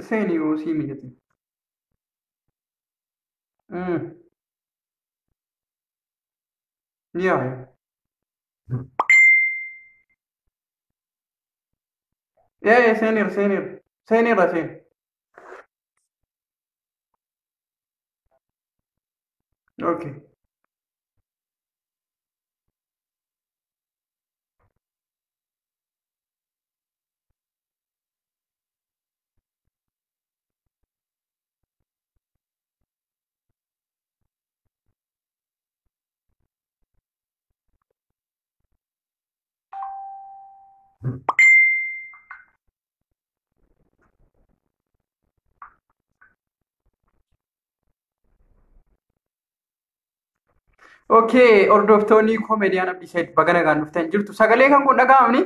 Seni o simili. Yeah. Yeah, senior, senior. Senior Rasin. Okay. Okay, hordoftoonni koomediyaan Abdiisaid bagana gaan dhuftan jirtu. Sagalee kan kun dhaga'amni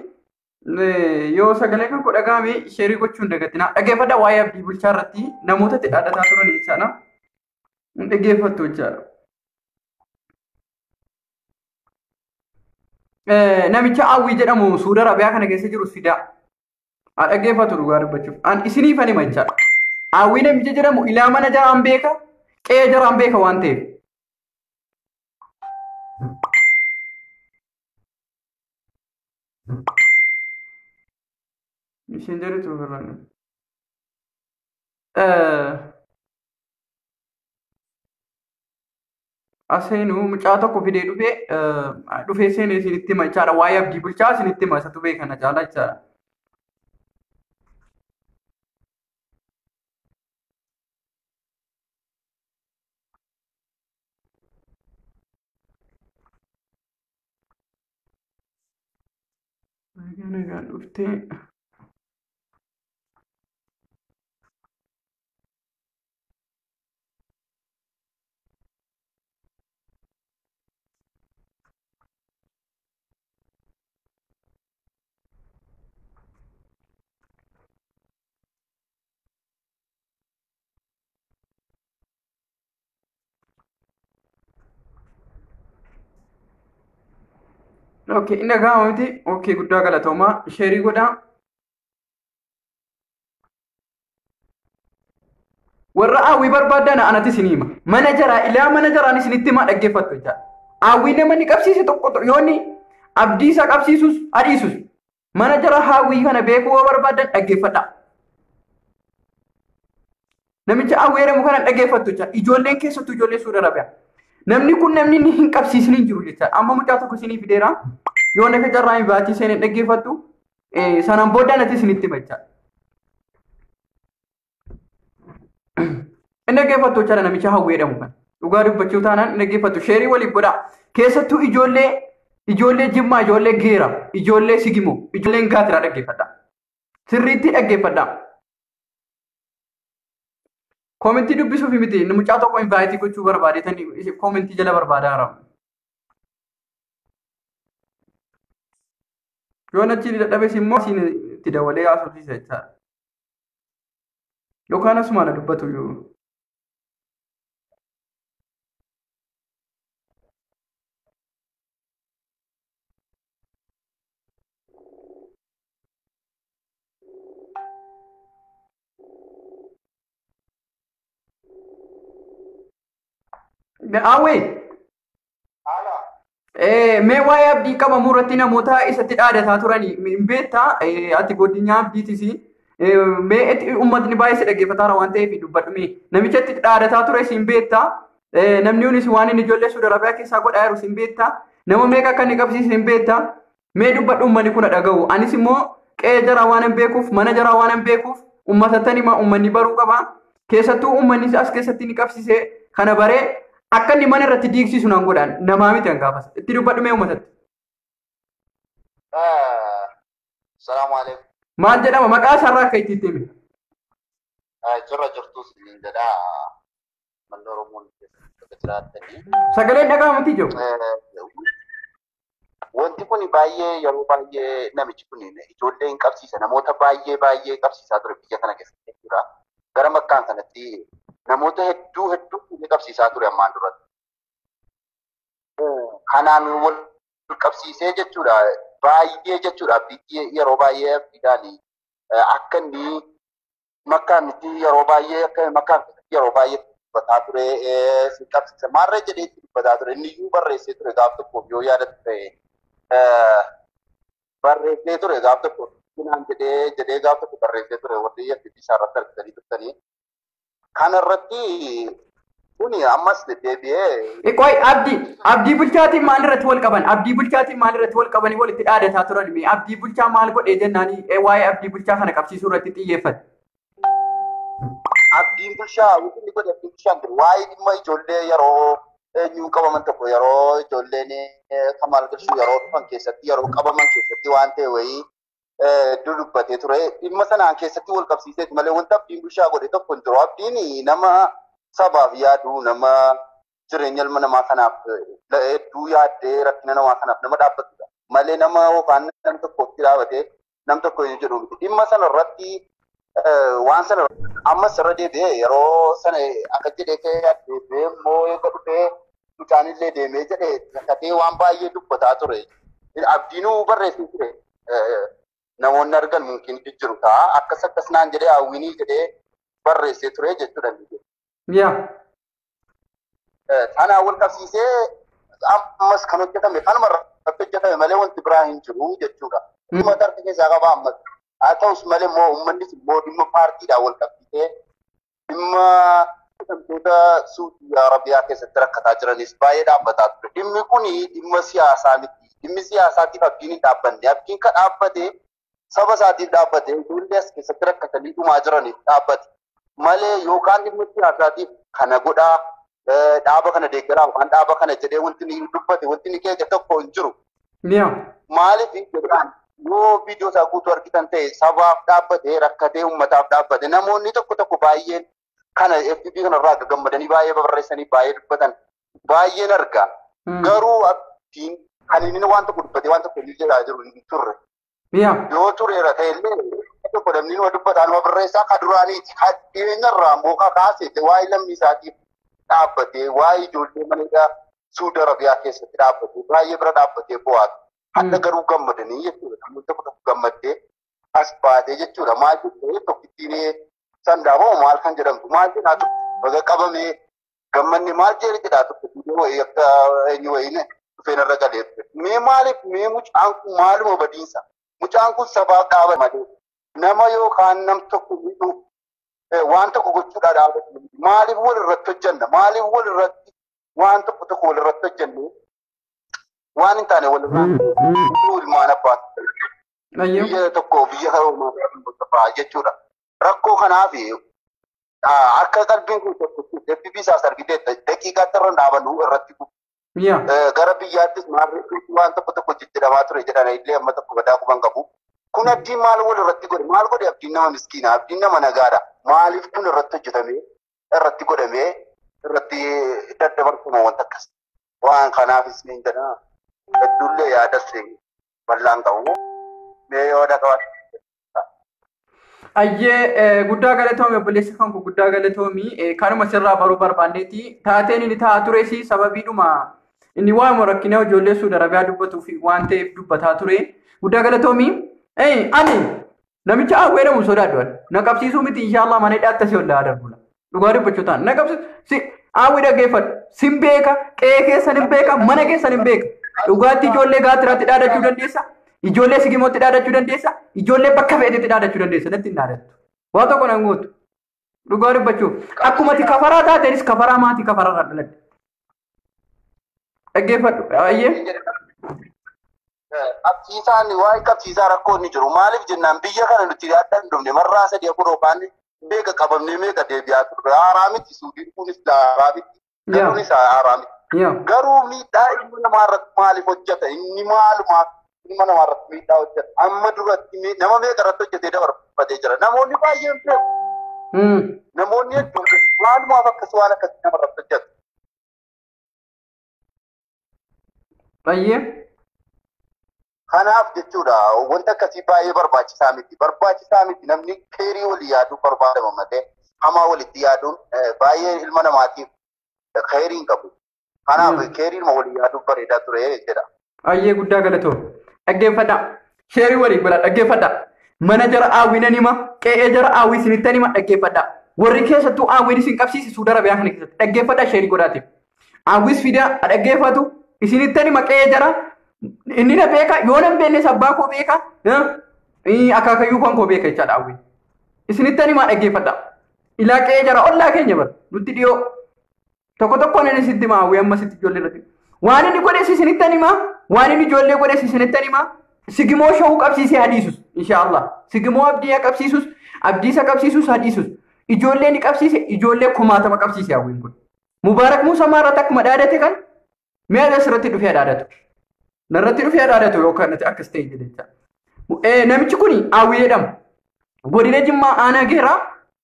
yoo sagalee kan kun dhaga'ame sheerii gochuun dagatina. Dhaggeeffadha waa'ee Abdii Bulchaa irratti namoota itti dhaadhataa turan jechaadha. Dhaggeeffattu jechaadha. Namicha Awwii jedhamu Suudi Arabiyaa kana keessa jiru fidaa. Dhaggeeffatu dhugaa dubbachuuf. An isiniif ani jechaadha. Awwii namicha jedhamu ilaa mana jaraan beeka, qe'ee jaraan beeka waan ta'eef. Isheen jedhetu ofirraan. Aseenuu mucaa tokko fidee dhufee seenee isinitti hima jechaadha. Waa'ee Abdii Bulchaa isinitti hima isatu beekana caalaa jechaadha. Nagaan dhuftee. Okay, inni dhaga'ama miti. Okay, guddaa galatoomaa. Sheerii godhaa. Warra Awwii barbaadan anatti isin hima. Mana jaraa ilaa mana jaraan isinitti hima dhaggeeffattu jechaadha. Awwii nama ni qabsiise tokko yoonni abdii isaa qabsiisus adiisus mana jara Awwii kana beekuu yoo barbaadan dhaggeeffadha. Namicha Awwii jedhamu kana dhaggeeffattu jechaadha. Ijoolleen keessattuu ijoollee Suudi Arabiyaa. Namni kun namni ni hin qabsiisni hin jiru jechaadha. Amma mucaa tokko isinii fideera. Yoo naka jarraa hin baatii seenee dhaggeeffattu sanaan booda anatti isinitti hima jechaadha. Inni dhaggeeffattu jechaadha namicha Awwii jedhamu kana. Dhugaa dubbachuu taanaan inni dhaggeeffattu sheerii waliif godhaa. Keessattuu ijoollee Jimmaa, ijoollee Geera, ijoollee Sigimoo, ijoolleen Gaatiraa dhaggeeffadha. Sirriitti dhaggeeffadha. Koomentii dubbisuuf miti mucaa tokko invaayitii gochuu barbaadeetanii koomentii jala barbaadaa jira. Yoo nachi dadhabes immoo isin itti dabalee haasofsiisa jechaadha. yookaan asumaan dubbatu yoo. Awwee. Mee waa'ee abdii qabamuu irratti namoota isatti dhaadataa turanii hin beektaa ati godinyaa abdiitis mee uummatni baay'ee si dhaggeeffataara waan ta'eef dubbadhu namicha itti dhaadataa ture si hin beektaa namni kunis waan inni ijoollee Saudi Arabiyaa keessaa godhaa jiru si hin beektaa nama meeqa akka inni qabsiise hin beektaa mee dubbadhu uummanni kun dhaga'u anis immoo qe'ee jaraa waan hin beekuuf mana jaraa waan hin beekuuf uummatattan himaa uummanni baruu qaba keessattuu uummanni as keessatti ni qabsiise kana baree akka inni mana irratti diigsisu naan godhaan namaa miti hangaafas itti dubbadhu mee uummatatti. Salaamu alaikum. Maal jedhama maqaa isaarraa akka itti himi. Jirra jirtus niin jedha manni Oromoon keessatti jiraatanii. Sagaleen dhaga'amti jiru. Wanti kun baay'ee yeroo baay'ee namichi kun ijoollee hin qabsiisa namoota baay'ee qabsiisaa ture biyya kana keessatti jechuudha. Gara makkaan kanatti namoota hedduu qabsiisaa ture ammaan duratti. Kanaan wal qabsiisee jechuudha baay'ee jechuudha yeroo baay'ee abdiidhaan akka inni makkaan yeroo baay'ee dubbataa ture qabsiisa maarree jedhee dubbataa ture inni iyyuu barreessee ture gaaf tokko yoo yaadatte barreessee ture gaaf tokko naan jedhee gaaf tokko barreessee ture warri yakkiti isaarratti argatanii turtanii. Kanarratti kuni ammas deebi'ee. Qoy abdii bulchaatiin maalirratti wal qaban? Abdii bulchaatiin maalirratti wal qabanii walitti dhaadataa turan? Abdii bulchaa maal godhee jennaanii waa'ee abdii bulchaa kana qabsiisuu irratti xiyyeeffate? Abdiin bulchaa wanti godhe abdiin bulchaan jiru waa'ee dhimma ijoollee yeroo eenyuun qabaman tokko yeroo ijoolleen Kamaal Galchuu yeroo dhufan keessatti yeroo qabaman keessatti waan ta'e wayii dubbatee ture dhimma sanaan keessatti wal qabsiiseeti malee wanta abdiin bulchaa godhe tokko hin jiru. Abdiin nama sabaaf yaadu nama jireenya ilma namaa kanaaf hedduu yaaddee rakkina namaa kanaaf nama dhaabbatudha malee nama yookaan nam tokkotti dhaabatee nam tokko hin jedhu dhimma sana irratti waan sana ammas irra deebi'ee yeroo sana akka jedhee deebi'ee immoo eega dhufee mucaanillee deemee jedhee rakkatee waan baay'ee dubbataa ture. Abdiinuu barreessee ture. Namoonni argan mungkin jijjiiru ta'a akkas naan jedhee hawwinii jedhee barreessee ture jechuudha. Kanaan wal qabsiisee ammas kan hojjetame kanuma irratti hojjetame malee wanti biraa hin jiru jechuudha. Uummata harka keessaa qaba ammas haa ta'us malee immoo uummannis immoo dhimma paartiidhaan wal qabsiisee dhimma hojjettoota Saudi Arabiyaa keessatti rakkataa jiranis baay'ee dhaabbataa ture. Dhimmi kun dhimma siyaasaa miti. Dhimmi siyaasaatiif abdiin hin dhaabbanne. Abdiin kan dhaabbate saba isaatiif dhaabbate ijoollee as keessatti rakkatanii dhumaa jiraniif dhaabbate malee yookaan dhimma siyaasaatiif kana godhaa dhaaba kana deeggaraa waan dhaaba kana jedhee wanti ni dubbate wanti ni keessa tokko hin jiru. Maaliif jedhaan yoo viidiyoo isaa guutuu argitan ta'e sabaaf dhaabbate rakkatee uummataaf dhaabbate namoonni tokko baay'een kana FB kanarraa gammadanii baay'ee barreessanii baay'ee dubbatan baay'een argaa garuu abdiin kan inni waan tokko dubbate waan tokko inni jedhaa jiru hin turre. Yoo tureera ta'ellee tokko namni nama dubbataa nama barreessaa kan duraaniiti kan dhiyeenyarraa mookaa kaasee waa'ee lammii isaatiif dhaabbatee waa'ee ijoollee mana Saudi Arabiyaa keessatti dhaabbatee baay'ee bira dhaabbatee bo'aatu. Hadda garuu gammadanii jechuudha. Namoonni tokko gamaddee as baatee jechuudha. Maal jechuudha tokkittiin sandaaboo maal kan jedhamtu maal jedhaa tokko baga qabamee gammanni maal jedhaa tokko wayii akka eenyu wayii dhufeen irra galee. Mee maaliif mee mucaan kun maaluma badiinsa? Mucaan kun sabaaf dhaaba malee nama yookaan nam tokko miidhuu waan tokko gochuudhaa dhaabatu maaliif wal irratti hojjanna maaliif wal irratti waan tokko wal irratti hojjanne waan hin taane wal irratti ilmaan abbaa biyya tokko biyya haroomaa jechuudha. Rakkoo kanaaf akka qalbiin kun tokko FB isaas argitee daqiiqaatti irra dhaabannu irratti gara biyyaattis maarree waan tokko jijjiiramaa ture jedhan illee amma tokko badaa quban qabu. Kun abdiin maal wal irratti godhe maal godhe abdiin nama miskiina abdiin nama nagaadha. Maaliif kun irratti hojjetamee irratti godhamee irratti daddabarfama wanta akkas waan kanaafis ni jedha hedduullee yaadas bal'aan qabu mee yoo dhaqaa. Ayyee guddaa galatoomii obboleessa kan kun guddaa galatoomii kanuma sirraa baruu barbaanneeti taateen inni taa'aa ture si sababiidhuma inni waa'uma rakkina ijoollee Suudi Arabiyaa dubbatuu fi waan ta'eef dubbataa ture guddaa galatoomii ani namicha awwee dhamu sodaadhu na qabsiisuu miti inshaallah mana hidhaatti asii ollaa darbula dhugaa dubbachuu ta'an na qabsiisu awwee dhaggeeffadhu sin beeka qe'ee keessan hin beeka mana keessan hin beeka dhugaatti ijoollee gaatiraatti dhaadachuu dandeessa. Ijoollee sigimootti dhaadachuu dandeessa. Ijoollee bakka feetetti dhaadachuu dandeessa. Natti hin dhaadattu. Waa tokko nan gootu. Dhugaa dubbachuuf. Akkumatti kafaraa taatenis kafaraa maatii kafaraa dhaladhe. Dhaggeeffadhu. Ayyee. Qabsiisaan waa'ee qabsiisaa rakkoo inni jiru maaliif jennaan biyya kana nuti adda hin dhumne marraa sadii afur yookaan beeka qabamnee meeqa deebi'aa turre haaraa miti Suudiin kunis haaraa miti. Garuunis haaraa miti. Garuu miidhaa ilma namaa irratti maaliif hojjeta inni maalumaaf ilma namaa irratti miidhaa hojjeta. Amma duratti nama meeqa irratti hojjetee dabarfatee jira. Namoonni baay'een beeku. Namoonni hedduun maalumaaf akkas waan akkasii nama irratti hojjeta. Baay'ee. Kanaaf jechuudha wanta akkasii baay'ee barbaachisaa miti. Barbaachisaa miti namni keerii walii yaaduu barbaadama malee hamaa walitti yaaduun baay'ee ilma namaatiif keerii hin qabu. Kanaaf keeriin walii yaaduu bareedaa ture jedha. Ayyee guddaa galatoom. Dhaggeeffadha. Sheerii walii godha dhaggeeffadha. Mana jara aawwinan hima qe'ee jara aawwii isinittan hima dhaggeeffadha. Warri keessattuu aawwiin isin qabsiisi Suudi Arabiyaa kana keessatti dhaggeeffadha sheerii godhaatiif. Aawwis fidaa dhaggeeffatu isinittan hima qe'ee jara inni na beeka yoo nan beeknes abbaa koo beeka akaakayyuu kan koo beeka jechaadha aawwiin. Isinittan hima dhaggeeffadha. Ilaa qe'ee jara ollaa keenya bara nutti dhiyoo. Tokko tokkoon inni sitti hima aawwii amma sitti ijoollee irratti. Waan inni godhe isinittan hima waan inni ijoollee godhe isinittan hima. Sigimoo shawuu qabsiisee hadiisus inshaallah. Sigimoo abdii qabsiisus abdiisa qabsiisus hadiisus. Ijoollee ni qabsiise ijoollee kumaatama qabsiise aawwiin kun. Mubaarak Muusaa irratti akkuma dhaadate kan mee asirratti dhufee dhaadatu. Narratti dhufee dhaadatu yookaan akkas ta'e jedhecha. Namichi kun aawwii jedhama. Godina Jimmaa aanaa geeraa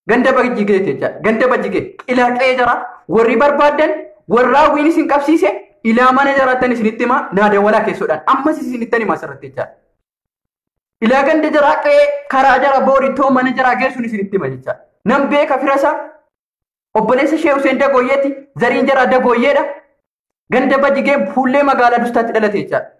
ganda bajjigee jecha ganda bajjigee ilaa qe'ee jara warri barbaadan warra aawwiin isin qabsiise ilaa mana jaraattan isinitti hima naada walaa keessoodhaan ammas isinittan hima asirratti jechaadha. Ilaa ganda jaraa qe'ee karaa jara boorittoo mana jaraa geessuun isinitti hima jechaadha. Nam beeka firasa obboleessa Shee Huseen Dagooyyeeti zariin jaraa Dagooyyeedha. Ganda bajjigee fuullee magaalaa Dustaatti dhalate jechaadha.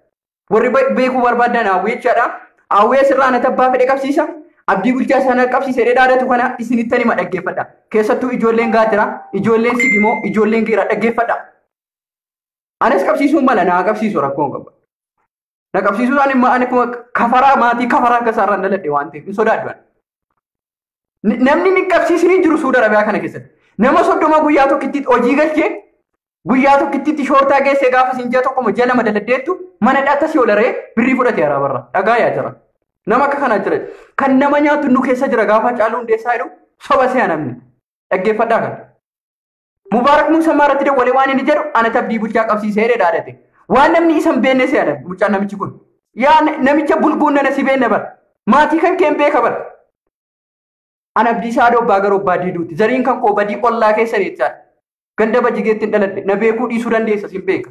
Warri beekuu barbaadan aawwii jechaadha. Aawwii asirraa na tabbaa fedhe qabsiisa. Abdii bulchaa sana qabsiisee dhaadatu kana isinittan hima dhaggeeffadha. Keessattuu ijoolleen gaatira, ijoolleen sigimoo, ijoolleen geeraa dhaggeeffadha. Anis qabsiisuun mala naa qabsiisu rakkoon qaba. Na qabsiisuudhaan immoo ani kafaraa maatii kafaraa akka isaarraan dhaladhe waan ta'eef hin sodaadhu. Namni ni qabsiisanii jiru Suudi Arabiyaa kana keessatti. Nama 30 guyyaa tokkitti hojii galchee guyyaa tokkitti shoortaa geessee gaafa siinjaa tokkoma jala madaladdeettu mana dhaata si olaree birrii fudhatee araabarra dhagaa yaa jira. Nama akka kanaa jira. Kan nama nyaatu nu keessa jira gaafa Caaluu Hundeessaa jedhu soba se'a namni. Dhaggeeffadhaa kana. Mubaarak Muusaa irratti dawwalee waan inni jedhu ana tabdii bulchaa qabsiisee dhaadate. Waan namni isa hin beekne se'adha bulchaan namichi kun. Yaa namicha bulguun nana si beekne bara. Maatii kan keen beeka bara. Ana abdiisaa dobbaa garoo obbaa diiduuti. Zariin kan koo badii ollaa keessa jechaadha. Ganda bajjigeetti hin dhaladhe na beekuu dhiisuu dandeessa sin beeka.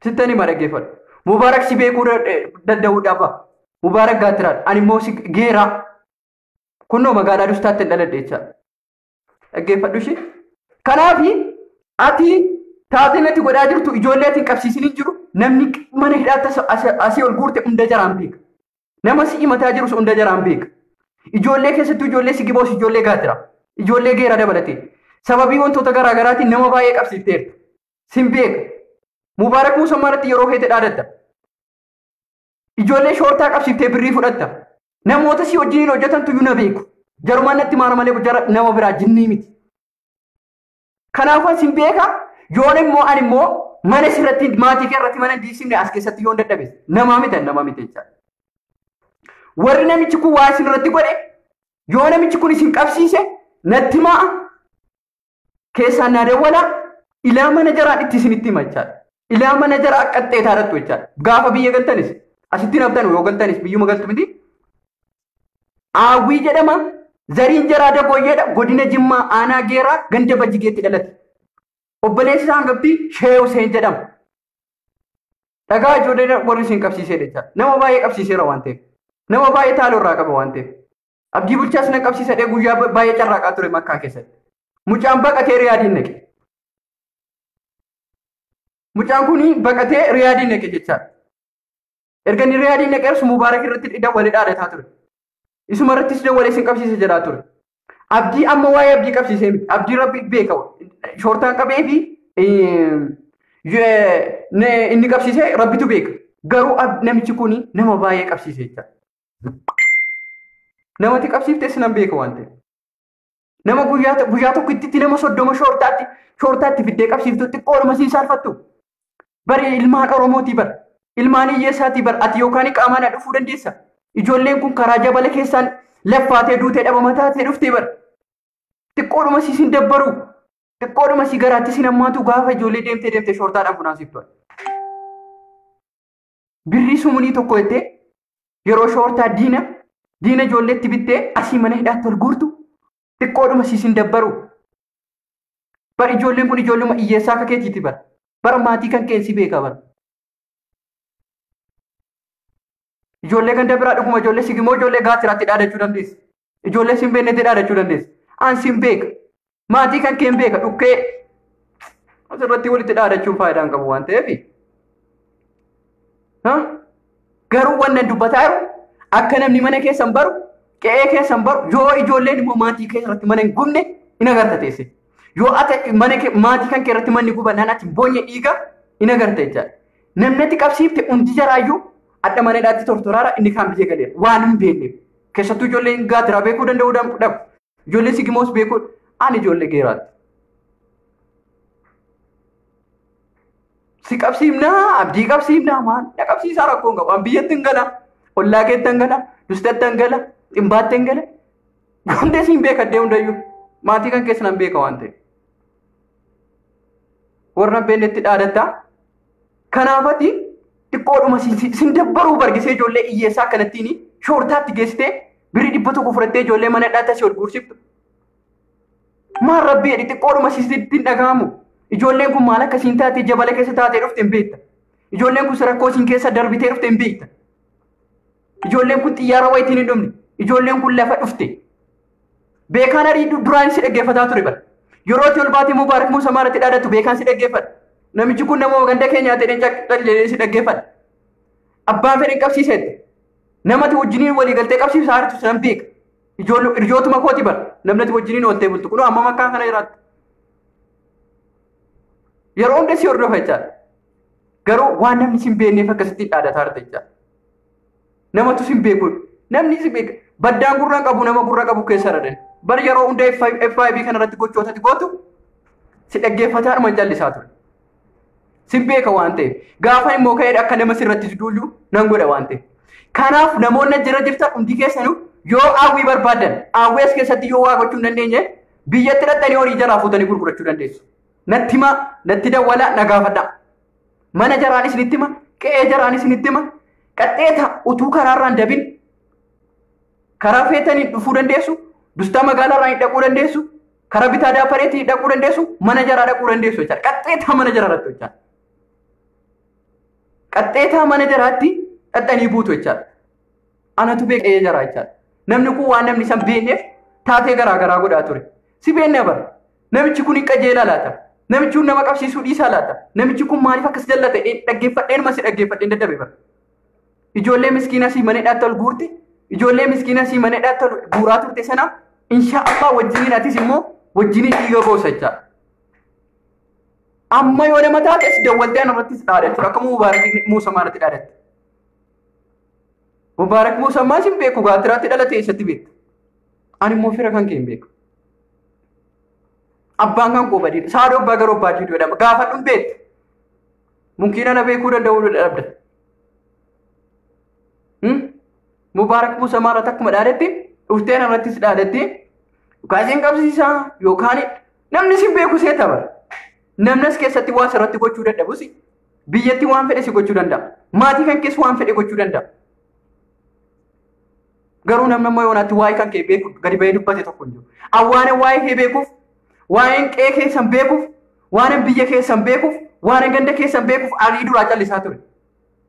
Sittan hima dhaggeeffadhu. Mubaarak si beekuu danda'uu dhaba. Mubaarak gaatiraadha. Ani immoo si geeraa. Kunnoo magaalaa Dustaatti hin dhaladhe jechaadha. Dhaggeeffadhu ishee. Kanaafi ati taateen ati godhaa jirtu ijoollee ati hin qabsiisanii jiru namni mana hidhaatti asii ol guurte hunda jaraan beeka. Nama si himataa jirus hunda jaraan beeka. Ijoollee keessattuu ijoollee sigiboos ijoollee gaatira. Ijoollee geeraa dabalatee. Sababii wantoota garaa garaatiin nama baay'ee qabsiifteerta. Sin beeka. Mubaarak Muusaa irratti yeroo feete dhaadatta. Ijoollee shoortaa qabsiiftee birrii fudhatta. Namoota si wajjin hojjetantu iyyuu na beeku. Jarumaan natti maara malee nama biraa jinnii miti. Kanaafuu sin beeka yoon immoo ani immoo mana sirratti maatii kee irratti mana diisimne as keessatti yoon dadhabes namaa miti jechaadha. Warri namichi kun waa isin irratti godhe yoo namichi kun isin qabsiise natti maa keessaan na dawwala ilaa mana jaraa itti isinitti hima jechaadha. Ilaa mana jaraa qaxxeetaa irratti jechaadha. Gaafa biyya galtanis asitti naftan yoo galtanis biyyuma galtu miti. Aawwii jedhama. Zariin jaraa Dagooyyeedha godina Jimmaa aanaa geeraa ganda bajjigeetti dhalate. Obboleessi isaa hangafti Shee Huseen jedhama. Dhagaa ijoollee warri isin qabsiisee jechaadha. Nama baay'ee qabsiiseera waan ta'eef. Nama baay'ee taaloo irraa qaba waan ta'eef. Abdii bulchaas na qabsiisadhee guyyaa baay'ee carraaqaa ture Makkaa keessatti. Mucaan baqatee Riyaadiin naqe. Mucaan kuni baqatee Riyaadiin naqe jechaadha. Erga inni Riyaadiin naqeersu Mubaarak irratti dawwalee dhaadataa ture. Isuma irrattis dawwalee sin qabsiise jedhaa ture. Abdii amma waa'ee abdii qabsiisee miti. Abdii rabbi beeka. Shoortaan qabee fi inni qabsiisee rabbitu beeka. Garuu namichi kuni nama baay'ee qabsiise jechaadha. Namatti qabsiiftes nan beeka waan ta'eef. Nama guyyaa tokko itti nama 30 shoortaatti fiddee qabsiiftu xiqqoodhuma siin saalfattu. Bari ilmaan Oromootii bar. Ilmaan hiyyeessaatii bar. Ati yookaan qaamaan dhufuu dandeessa. Ijoolleen kun karaa jabala keessaan laffaatee duutee dhabama taatee dhuftee bar. Xiqqoodhuma siin dabbaru. Xiqqoodhuma si garaatti sin ammaatu gaafa ijoollee deemtee shoortaadhaan funaasiftu. Birrii sumunii tokko jettee yeroo shoortaa diina ijoolleetti bittee asii mana hidhaatti ol guurtu. Xiqqoodhuma siin dabbaru. Bar ijoolleen kun ijoolluma hiyyeessaa akka keetiiti bar. Bar maatii kan keensi beeka bar. Ijoollee ganda biraa dhuguma ijoollee sigimoo ijoollee gaatiraatti dhaadachuu dandeessa. Ijoollee sin beeknetti dhaadachuu dandeessa. Aan sin beeka. Maatii kan keen beeka dhukkee asirratti walitti dhaadachuun faayidaan qabu waan ta'eef. Garuu wannan dubbataa jiru akka namni mana keessan baru qe'ee keessan baru yoo ijoolleen immoo maatii keessatti mana hin gubne hin agarta teesse. Yoo ati maatii kan keessatti manni gubannaan ati boonye dhiiga hin agarta jechaadha. Namni qabsiifte hundi jaraayyuu adda mana hidhaatti tortoraara inni kaan biyya galeera waan hin beekneef. Keessattuu ijoolleen gaatiraa beekuu danda'uu dhabu. Ijoollee sigimoos beekuu ani ijoollee geeraatti. Si qabsiifnaa abdii qabsiifnaa maan na qabsiisaa rakkoon qabu. An biyyatti hin gala ollaa keetti hin gala dustatti hin gala ximbaatti hin gala. Hundee siin beekadhee hundayyuu maatii kan keessa nan beeka waan ta'eef. Warra beelletti dhaadataa kanaafati xiqqoodhuma sin dabbaruu bargisee ijoollee hiyyeessaa akkanattiin shoortaatti geessitee birrii 100 fudhattee ijoollee mana hidhaatti asii ol guursiftu. Maal rabbi jedhi xiqqoodhuma sitti dhagahamu. Ijoolleen kun maal akkasiin taatee jabala keessa taatee dhufte hin beekta. Ijoolleen kun rakkoo siin keessa darbitee dhufte hin beekta. Ijoolleen kun xiyyaara wayitiin hin dhumne. Ijoolleen kun lafa dhufte. Beekaan arii duraan si dhaggeeffataa ture bara. Yeroo itti ol baatee Mubaarak Muusaa maalatti dhaadatu beekaan si dhaggeeffata. Namichi kun nama ganda keenyaa ta'ee callee si dhaggeeffata. Abbaan fedhe qabsiisetti. Namati wajjiniin walii galtee qabsiisaa hartu san beeka. Ijootuma kooti bara. Namni wajjiniin ooltee bultu kun amma makkaan kana jiraatti. Yeroo hundi si hordofa jechaadha. Garuu waan namni sin beekneef akkasitti dhaadataa jirta jechaadha. Namatu sin beeku. Namni si beeka. Baddaan gurra qabu nama gurra qabu keessa dhadan. Bar yeroo hunda FIB kanarratti gochootatti gootu si dhaggeeffataadhuma callisaa ture. Sin beeka waan ta'eef. Gaafa immoo ka'ee akka nama sirratti duuluu nan godha waan ta'eef. Kanaaf namoonni jirtan hundi keessanuu yoo hawwii barbaadan hawwii as keessatti yoo waa gochuu hin dandeenye biyyatti dhaqanii horii jalaa fuutanii gurgurachuu dandeessu. Natti hima, natti dawwala, na gaafadha. Mana jaraanis nitti hima, qe'ee jaraanis nitti hima. Qaxxeeta utuu karaarraan dabin karaa feetanii dhufuu dandeessu, dustaa magaalaarraan dhaquu dandeessu, karaa bitaa daapareetii dhaquu dandeessu, mana jaraa dhaquu dandeessu jechaadha. Qaxxeeta mana jaraarratti jechaadha. Qaxxeeta mana jaraatti dhaqanii buutu jechaadha. Anatu beeqee jaraa jechaadha. Namni kun waan namni san beekneef taatee garaa godhaa ture. Si beekne bara. Namichi kun qajeelaa laata. Namichi kun nama qabsiisuu dhiisaa laata. Namichi kun maaliif akkas jallate dhaggeeffadheen masi dhaggeeffadheen dadhabe bara. Ijoollee miskiina si mana hidhaatti ol guurte. Ijoollee miskiina si mana hidhaatti ol guuraa turte sana inshaallah wajjiniin atis immoo wajjiniin dhiiga goosa jechaadha. Amma yoo nama taates dawwaltee anarrattis dhaadatu akka Mubaarak Muusaa maalatti dhaadatte. Mubaarak Muusaa maal sin beeku gaatiraatti dhalate eessatti beekta. Ani immoo fira kan kee hin beeku. Abbaan kan koo badii saadoo abbaa garoo abbaa jiidhu jedhama. Gaafa dhun beekta. Munkiina na beekuu danda'uu dhabda. Mubaarak Muusaa maalatti akkuma dhaadatte dhuftee anarrattis dhaadatte dhukaasiin qabsiisaa yookaan namni sin beeku see tapha. Namnis keessatti waan sirratti gochuu dadhabus biyyatti waan fedhe si gochuu danda'a. Maatii kan keessa waan fedhe gochuu danda'a. Garuu namni ammoo yoonaatti waa'ee kan kee beeku gadi bahee dubbate tokko hin jiru. Awwaana waa'ee kee beekuuf, waa'een qe'ee keessan beekuuf, waa'een biyya keessan beekuuf, waa'een ganda keessan beekuuf arii duraa callisaa ture.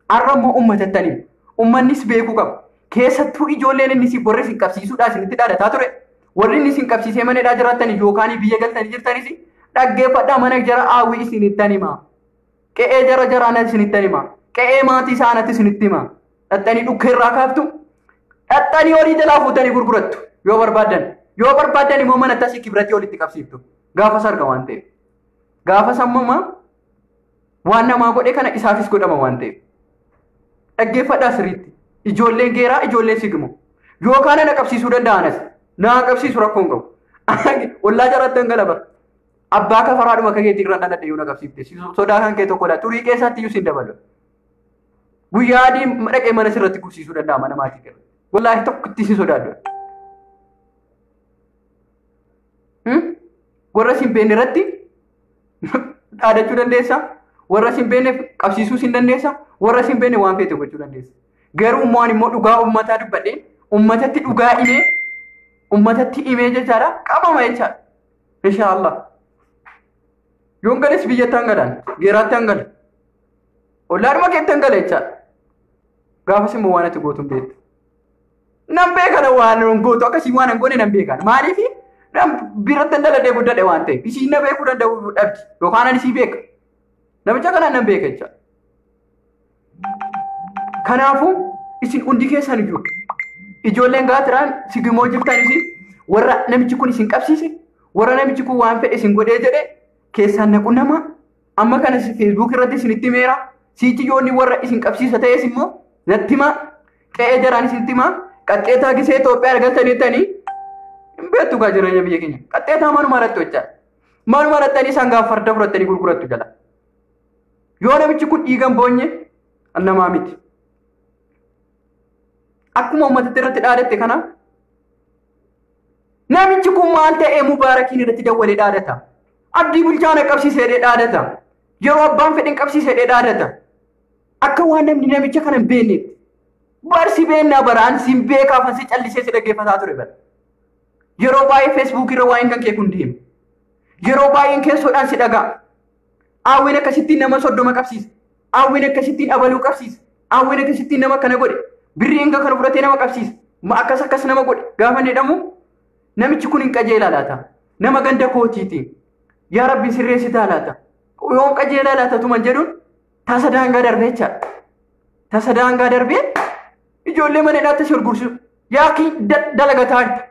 Har'a immoo uummatattaniif uummannis beekuu qabu. keessattuu ijoolleen inni si borre sin qabsiisuudhaan isinitti dhaadataa ture. Warri inni sin qabsiisee maneedhaa jiraatanii yookaan biyya galtanii jirtanis dhaggeeffadhaa mana jara aawwii isinittan hima. Qe'ee jara jaraana isinittan hima. Qe'ee maatii isaanatti isinitti hima. Dhaxxanii dhukkee irraa kaaftu. Dhaxxanii horii jalaa fuutanii gurgurattu yoo barbaadan. Yoo barbaadan immoo mana tasii kibratti walitti qabsiiftu. Gaafa sarga waan ta'eef. Gaafa sammuma waan namaa godhe kana isaafis godhama waan ta'eef. Dhaggeeffadhaa sirriitti. Ijoolleen geeraa ijoolleen sigimu. Yookaan na qabsiisuu danda'anas. Na qabsiisu rakkoon qabu. Wallaa jaraatti galaba. Abbaa kafaraadhuma akka keetii irraa dhaladhe yoo na qabsiifte. Sodaa kan kee tokkodha. Turii keessatti iyyuu sin dabalu. Guyyaa adii dhaqee mana sirratti kubsiisuu danda'a mana maatii gara. Wallaahi tokkotti si sodaadhu. Warra sin beekne irratti dhaadachuu dandeessa. Warra sin beekne qabsiisuu sin dandeessa. Warra sin beekne waan feete gochuu dandeessa. Garuu immoo dhugaa uummataa dubbadhee uummatatti dhugaa himee uummatatti himee jechaadha qabama jechaadha. Inshaallah. Yoon gales biyyatti hangalaan geeraatti hangala. Ollaadhuma keetti hangala jechaadha. Gaafas immoo waan ati gootu hin beektu. Nan beekana waan gootu akkasii waan hin goone nan beekana. Maaliif biratti daladee guddadhe waan ta'eef isiin na beekuu danda'u dhabdi yookaan ani sii beeka. Namicha kanaan nan beeka jechaadha. Kanaafuu isin hundi keessan iyyuu ijoolleen gaatiraan sigimoo jirtanis warra namichi kun isin qabsiise warra namichi kun waan fedhe isin godhee jedhe keessaan naqu nama amma kana Facebook irratti isinitti meera siitiyoonni warra isin qabsiisa ta'es immoo natti himaa qe'ee jaraan isinitti himaa qaxxeetaa gisee Itoophiyaa argataniittanii hin beektu gaa jireenya biyya keenya qaxxeetaa manuma irratti hojjaa manuma irrattanii sangaaf farda fudhattanii gurgurattu jala yoo namichi kun dhiigan boonye annamaa miti. Akkuma uummatatti irratti dhaadatte kana namichi kun maal ta'ee Mubaarakiin irratti dawwalee dhaadata. Abdii bulchaana qabsiisee dhaadata. Yeroo abbaan fedhin qabsiisee dhaadata. Akka waan namni namicha kana hin beeknetti. Barsi beennaa baraan siin beekaafan si callisee si dhaggeeffataa ture bara. Yeroo baay'ee Facebook irra waa'een kan kee kun deema. Yeroo baay'een keessoodhaan si dhaga'a. Aawwiin akkasittiin nama 30 qabsiisa. Aawwiin akkasittiin abaluu qabsiisa. Aawwiin akkasittiin nama kana godhe. Birrii enga kan fudhatee nama qabsiisa. Akkas nama godhe. Gaafa jedhamu namichi kun hin qajeelaa laata. Nama ganda kootiiti. Yaa Rabbi sirreessitaa laata. Yoon qajeelaa laata tuman jedhuun tasa daangaa darbee jechaadha. Tasa daangaa darbee ijoollee mana hidhaatti si gurgursu. Yaa ki dalagataa jirta.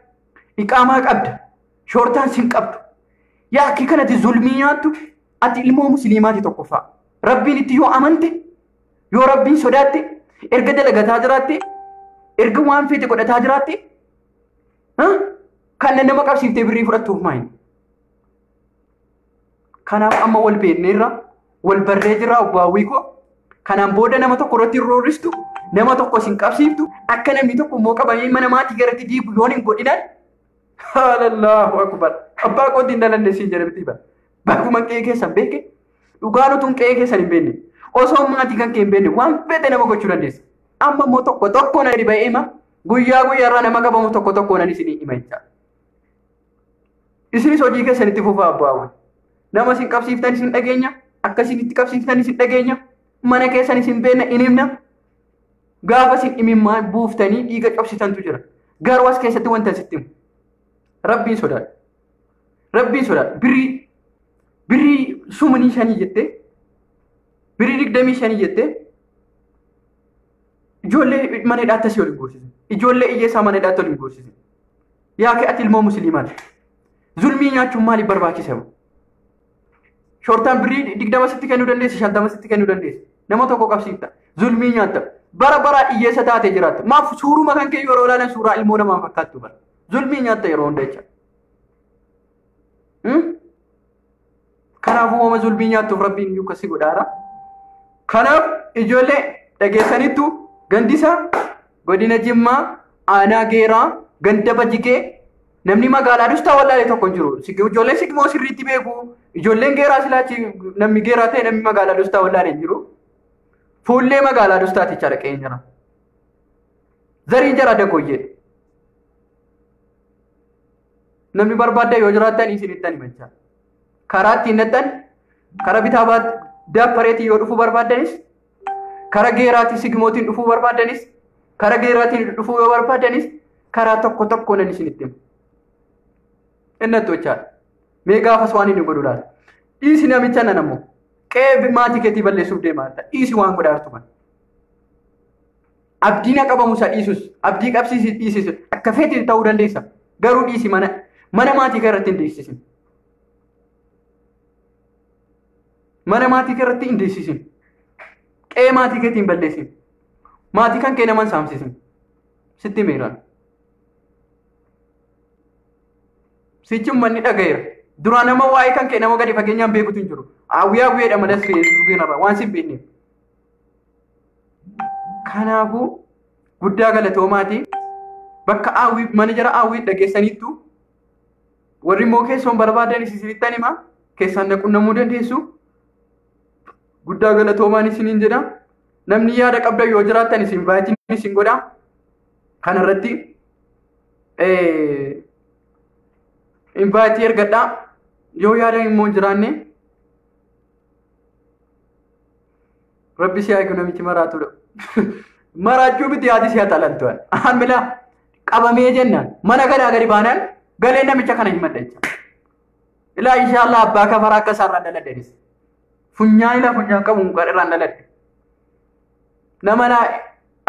Iqaamaa qabda. Shoortaan sin qabdu. Yaa ki kanatti zulmii nyaattu ati ilmoo musliimaati tokkoffaa. Rabbiin itti yoo amante yoo Rabbiin sodaatte erga dalagataa jiraatte erga waan feete godhataa jiraatte kan nama qabsiiftee birrii fudhattuuf maayin. Kanaaf amma wal beekneerra wal barree jirra obbaawwii koo kanaan booda nama tokko irratti roorristu nama tokko sin qabsiiftu akka namni tokko immoo qabamee mana maatii garatti diigu yoon hin godhinan Allahu akbar abbaa kootti hin dalanne siin jedhamti bara bakkuma qe'ee keessan beeke dhugaan utuun qe'ee keessan hin beekne osoo maatii kan kee hin beekne waan fedhe nama gochuu dandeessa. Amma immoo tokko na dhibee hima guyyaa guyyaarraa nama qabamu tokko nan isinii hima jecha. Isinis hojii keessanitti fufaa abbaawwan. Nama isin qabsiiftan isin dhageenya akkasiin itti qabsiiftan isin dhageenya mana keessan isin beekna hin himna. Gaafa isin imimmaa buuftanii dhiiga cabsitantu jira. Garuu as keessatti wanta sitti himu. Rabbiin sodaadha. Rabbiin sodaadha. Birrii sumanii 5 jettee birrii 25 jettee ijoollee mana hidhaatti asii waliin gorsise. Ijoollee hiyyeessaa mana hidhaatti waliin gorsise. Yaa kee ati ilmoo musliimaati. Zulmii nyaachuun maaliif barbaachisa? Shoortaan birrii 20 sitti kennuu dandeessa 50 sitti kennuu dandeessa. Nama tokko qabsiifta. Zulmii nyaatta. Bara hiyyeessa taatee jiraatta. Maaf suuruma kan kee yeroo ilaalan suuraa ilmoo namaa fakkaattu bara. Zulmii nyaatta yeroo hunda jecha. Kanaafuu uumama zulmii nyaattuuf Rabbiin iyyuu akkasii godhaara. Kanaaf ijoollee dhageessanittu gandisa godina Jimmaa aanaa Geeraa ganda Bajjigee namni magaalaa dustaa wallaalee tokko hin jiru. Ijoolleen sigmoo sirriitti beeku. Ijoolleen Geeraa silaachi namni Geeraa ta'e namni magaalaa dustaa wallaalee hin jiru. Fuullee magaalaa dustaati jechaadha qe'een jira. Zarii jara dagooyyee. Namni barbaadda yoo jiraattan isinittan himachaa. Karaa ittiin nattan karaa bitaa daappareetii yoo dhufuu barbaaddanis karaa Geeraatii sigmootiin dhufuu barbaaddanis Karaa geeraatiin dhufuu yoo barbaadanis karaa tokko tokkoon isinitti himu. Inni tolchaadha. Mee gaafas waan inni godhu laata? Dhiisi namicha nan ammoo qeebi maatii keetii balleessuuf deemaa jirta. Dhiisi waan godhaartu kan. Abdii na qabamu isa dhiisus abdii qabsiisi dhiisisu akka feetiin ta'uu dandeessa. Garuu dhiisi mana maatii kee irratti hin deessisin. Mana maatii kee irratti hin deessisin. Qe'ee maatii keetii hin balleessin. Maatii kan kee naman saamsisin. Sitti meeraan. Sichum manni dhagayeera. Duraan nama waa'ee kan kee nama gadi fageenyaan beekutu hin jiru. Hawwiidha malas feesbuukiinarra waan sin beekneef. Kanaafuu guddaa galatoomaati. Bakka hawwii mana jara hawwii dhageessaniittu warri immoo keessoon barbaadan isinittan hima keessaan naqunnamuu dandeessu. Guddaa galatoomaan isiniin jedha. Namni yaada qabda yoo jiraattan isin baatiin isin godha. Kanarratti invite ergadha yoo yaada immoo jiraanne rabbi si haa namichi maraatudha. Maraachuu biti yaadi si haa talantu'an. Amila qabamee jennaan mana gadaa gadi baanaan galee namicha kana himadha jecha. Ilaa inshallah abbaa kafaraa akka isaarraa daladdenis. Funyaan ilaa funyaan qabu mukaan irraan daladde. Nama naa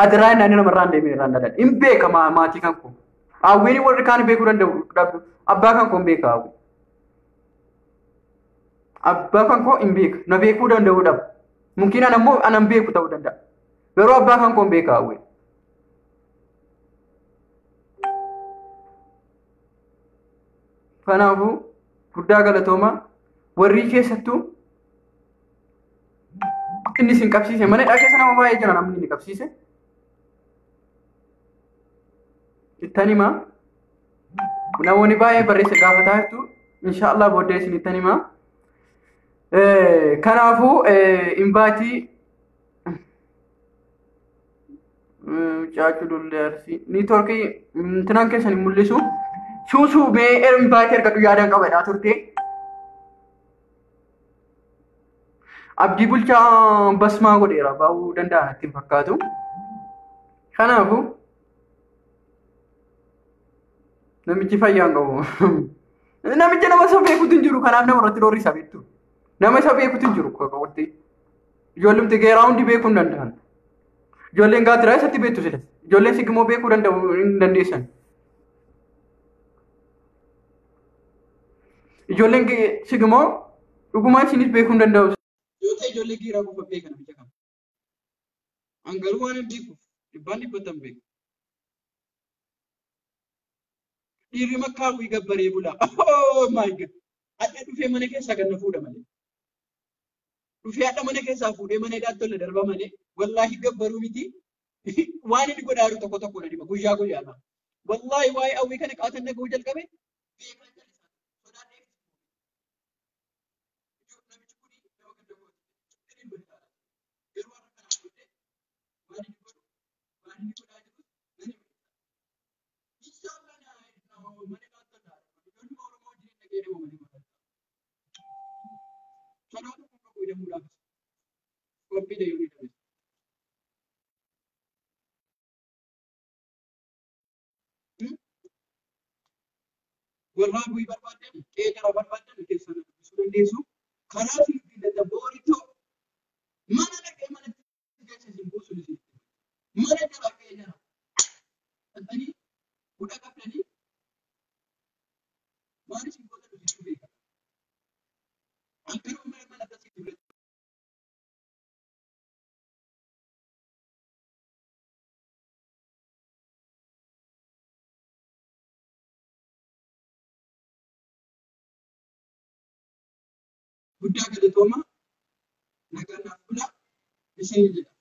adiraa inni namarraan deemee irraan daladde. Hin beeka maatii kan kun. Hawwiin warri kaan beekuu danda'u. Abbaa kan kun beeka hawwi. Abbaa kan kun hin beeka. Na beekuu danda'uu dhabu. Mungkin anammoo anan beeku ta'uu danda'a. Garuu abbaa kan kun beeka hawwi. Kanaafuu guddaa galatooma warri keessattuu inni isin qabsiise mana hidhaa keessa nama baay'ee jira namni inni qabsiise. Ittan himaa. Namoonni baay'ee barreessa gaafataa jirtu. Inshaallah booddee isin ittan himaa. Kanaafuu invaatii caachuu dullee arsii niitoorkii intinaan keessan hin mul'isu. Suusuu mee invaatii ergadhu yaadaan qabadhaa turte. Abdii bulchaa basmaa godheera baa'uu danda'an ittiin fakkaatu. Kanaafuu namichi fayyaan qabu. Namicha nama isa beekutu hin jiru kanaaf nama irratti dhoorri isa beektu. Nama isa beekutu hin jiru qaqqabutti. Ijoollumti geeraa hundi beekuu hin danda'an. Ijoolleen gaatiraa isatti beektu silas. Ijoolleen sigimoo beekuu hin dandeessan. Ijoolleen sigimoo dhugumaa isinis beekuu hin danda'u. Yoo ta'e ijoollee geeraa qofa beeka namicha kana. Hangaruu waan hin beekuuf dhibbaan dhibbatan beeku. Dhiirri makkaa hawwii gabbaree bulaa. Oh my God! Adda dhufee mana keessaa ganna fuudha malee. Dhufee adda mana keessaa fuudhee mana hidhaatti tolle darba malee. Wallaahi gabbaruu miti. Waan inni godhaaru tokko tokko na dhima guyyaa guyyaadha. Wallaahi waa'ee hawwii kana qaatan nagahuu jalqabe. Warra bu'ii barbaadan qeeqara barbaadan keessaa dubbisuu dandeessu. Karaa fi dadhabboorittoo mana dhaqee mana keessa isin buusuun isin mana jala qeeqara. Dhaqanii fuudha qabdanii maal isin goota dubbisuu beeka. Akkanuma mana akkasii dubbatu. Guddaa galatooma nagaan naaf bula isin jedha.